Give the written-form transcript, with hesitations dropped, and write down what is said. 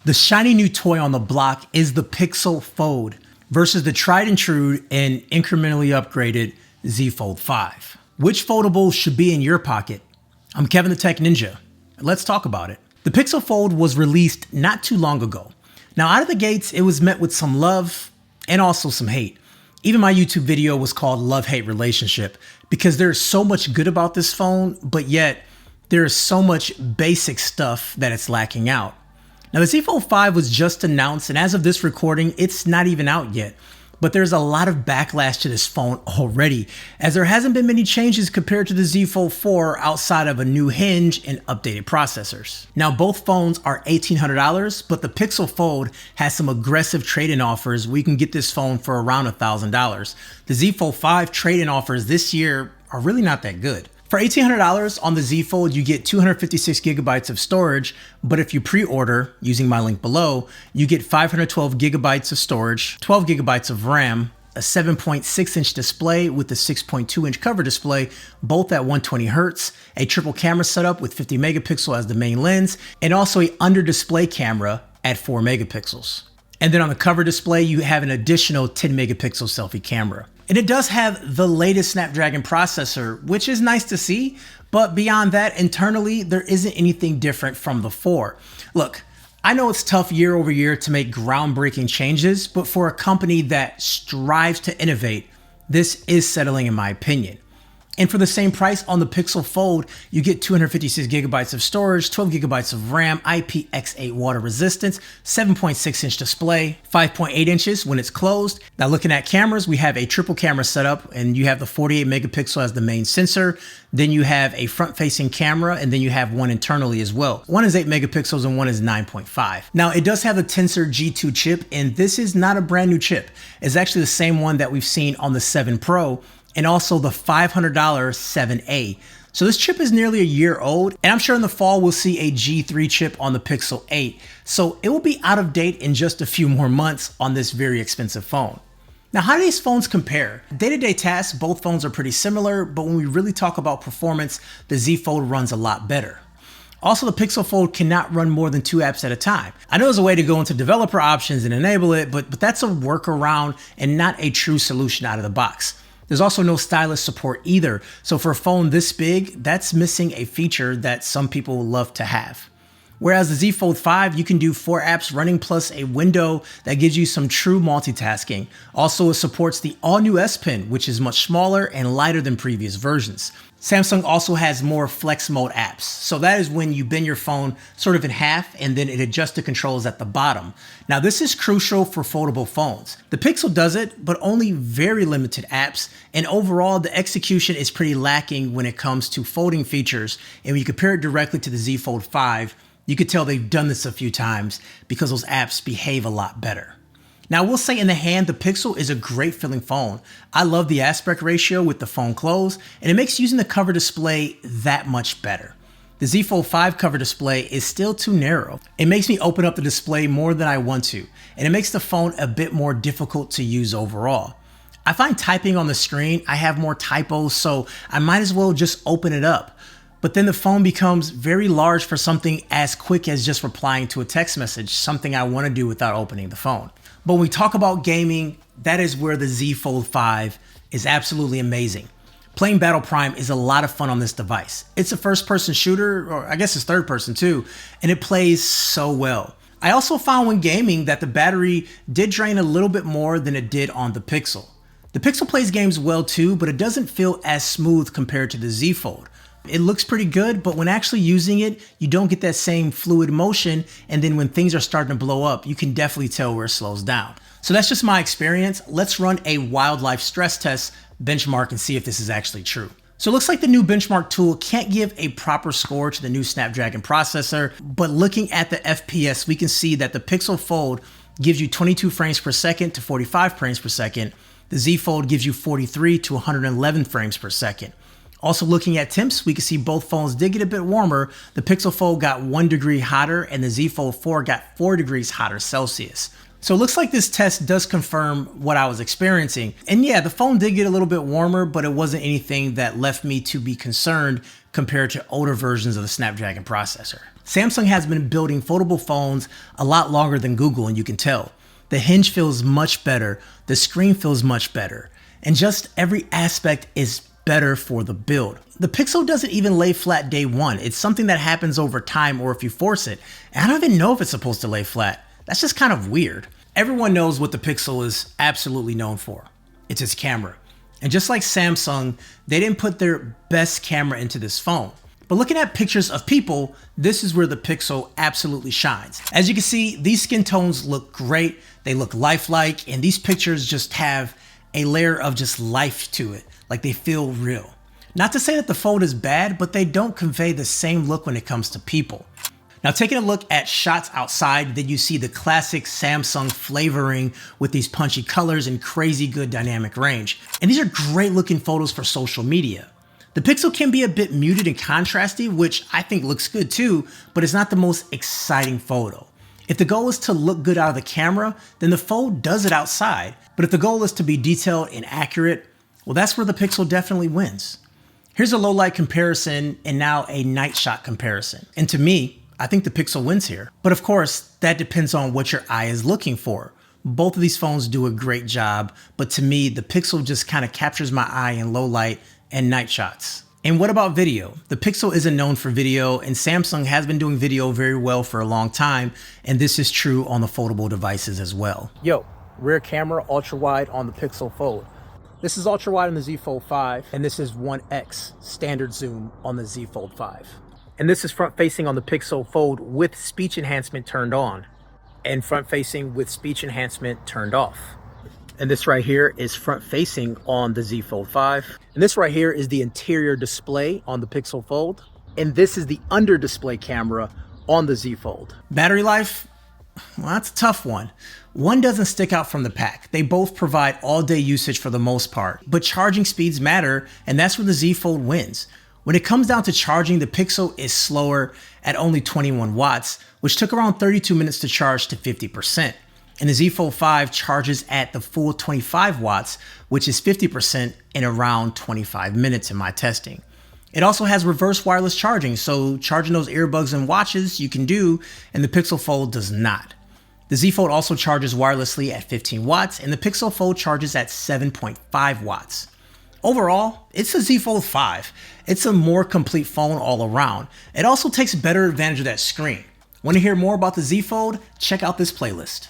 The shiny new toy on the block is the Pixel Fold versus the tried and true and incrementally upgraded Z Fold 5. Which foldable should be in your pocket? I'm Kevin the Tech Ninja. Let's talk about it. The Pixel Fold was released not too long ago. Now out of the gates, it was met with some love and also some hate. Even my YouTube video was called Love-Hate Relationship because there's so much good about this phone, but yet there is so much basic stuff that it's lacking out. Now the Z Fold 5 was just announced, and as of this recording, it's not even out yet. But there's a lot of backlash to this phone already, as there hasn't been many changes compared to the Z Fold 4 outside of a new hinge and updated processors. Now both phones are $1,800, but the Pixel Fold has some aggressive trade-in offers where you can get this phone for around $1,000. The Z Fold 5 trade-in offers this year are really not that good. For $1,800 on the Z Fold, you get 256 gigabytes of storage, but if you pre-order using my link below, you get 512 gigabytes of storage, 12 gigabytes of RAM, a 7.6-inch display with a 6.2-inch cover display, both at 120 Hz, a triple camera setup with 50 megapixel as the main lens, and also a under-display camera at 4 megapixels. And then on the cover display, you have an additional 10 megapixel selfie camera. And it does have the latest Snapdragon processor, which is nice to see, but beyond that, internally, there isn't anything different from the 4. Look, I know it's tough year over year to make groundbreaking changes, but for a company that strives to innovate, this is settling in my opinion. And for the same price on the Pixel Fold, you get 256 gigabytes of storage, 12 gigabytes of RAM, IPX8 water resistance, 7.6-inch display, 5.8 inches when it's closed. Now looking at cameras, we have a triple camera setup, and you have the 48 megapixel as the main sensor. Then you have a front-facing camera, and then you have one internally as well. One is 8 megapixels and one is 9.5. Now it does have the Tensor G2 chip, and this is not a brand new chip. It's actually the same one that we've seen on the 7 Pro, and also the $500 7A. So this chip is nearly a year old, and I'm sure in the fall we'll see a G3 chip on the Pixel 8. So it will be out of date in just a few more months on this very expensive phone. Now, how do these phones compare? Day-to-day tasks, both phones are pretty similar, but when we really talk about performance, the Z Fold runs a lot better. Also, the Pixel Fold cannot run more than 2 apps at a time. I know there's a way to go into developer options and enable it, but that's a workaround and not a true solution out of the box. There's also no stylus support either, so for a phone this big, that's missing a feature that some people love to have. Whereas the Z Fold 5, you can do 4 apps running plus a window that gives you some true multitasking. Also, it supports the all-new S Pen, which is much smaller and lighter than previous versions. Samsung also has more flex mode apps. So that is when you bend your phone sort of in half and then it adjusts the controls at the bottom. Now this is crucial for foldable phones. The Pixel does it, but only very limited apps. And overall, the execution is pretty lacking when it comes to folding features. And when you compare it directly to the Z Fold 5, you could tell they've done this a few times because those apps behave a lot better. Now, I will say in the hand, the Pixel is a great feeling phone. I love the aspect ratio with the phone closed, and it makes using the cover display that much better. The Z Fold 5 cover display is still too narrow. It makes me open up the display more than I want to, and it makes the phone a bit more difficult to use overall. I find typing on the screen, I have more typos, so I might as well just open it up. But then the phone becomes very large for something as quick as just replying to a text message, something I want to do without opening the phone. But when we talk about gaming, that is where the Z Fold 5 is absolutely amazing. Playing Battle Prime is a lot of fun on this device. It's a first-person shooter, or I guess it's third-person too, and it plays so well. I also found when gaming that the battery did drain a little bit more than it did on the Pixel. The Pixel plays games well too, but it doesn't feel as smooth compared to the Z Fold. It looks pretty good, but when actually using it, you don't get that same fluid motion, and then when things are starting to blow up, you can definitely tell where it slows down. So that's just my experience. Let's run a wildlife stress test benchmark and see if this is actually true. So it looks like the new benchmark tool can't give a proper score to the new Snapdragon processor, but looking at the FPS, we can see that the Pixel Fold gives you 22 frames per second to 45 frames per second. The Z Fold gives you 43 to 111 frames per second. Also looking at temps, we can see both phones did get a bit warmer. The Pixel Fold got 1 degree hotter and the Z Fold 4 got 4 degrees hotter Celsius. So it looks like this test does confirm what I was experiencing. And yeah, the phone did get a little bit warmer, but it wasn't anything that left me to be concerned compared to older versions of the Snapdragon processor. Samsung has been building foldable phones a lot longer than Google, and you can tell. The hinge feels much better, the screen feels much better, and just every aspect is better for the build. The Pixel doesn't even lay flat day one. It's something that happens over time or if you force it. And I don't even know if it's supposed to lay flat. That's just kind of weird. Everyone knows what the Pixel is absolutely known for. It's its camera. And just like Samsung, they didn't put their best camera into this phone. But looking at pictures of people, this is where the Pixel absolutely shines. As you can see, these skin tones look great. They look lifelike, and these pictures just have a layer of just life to it. Like they feel real. Not to say that the Fold is bad, but they don't convey the same look when it comes to people. Now taking a look at shots outside, then you see the classic Samsung flavoring with these punchy colors and crazy good dynamic range. And these are great looking photos for social media. The Pixel can be a bit muted and contrasty, which I think looks good too, but it's not the most exciting photo. If the goal is to look good out of the camera, then the Fold does it outside. But if the goal is to be detailed and accurate, well, that's where the Pixel definitely wins. Here's a low light comparison and now a night shot comparison. And to me, I think the Pixel wins here. But of course, that depends on what your eye is looking for. Both of these phones do a great job, but to me, the Pixel just kind of captures my eye in low light and night shots. And what about video? The Pixel isn't known for video, and Samsung has been doing video very well for a long time, and this is true on the foldable devices as well. Yo, rear camera ultra wide on the Pixel Fold. This is ultra wide on the Z Fold5, and this is 1x standard zoom on the Z Fold5. And this is front facing on the Pixel Fold with speech enhancement turned on, and front facing with speech enhancement turned off. And this right here is front facing on the Z Fold5. And this right here is the interior display on the Pixel Fold. And this is the under display camera on the Z Fold. Battery life? Well, that's a tough one. One doesn't stick out from the pack. They both provide all day usage for the most part, but charging speeds matter, and that's where the Z Fold wins. When it comes down to charging, the Pixel is slower at only 21 watts, which took around 32 minutes to charge to 50%. And the Z Fold5 charges at the full 25 watts, which is 50% in around 25 minutes in my testing. It also has reverse wireless charging, so charging those earbuds and watches you can do, and the Pixel Fold does not. The Z Fold also charges wirelessly at 15 watts, and the Pixel Fold charges at 7.5 watts. Overall, it's a Z Fold5. It's a more complete phone all around. It also takes better advantage of that screen. Want to hear more about the Z Fold? Check out this playlist.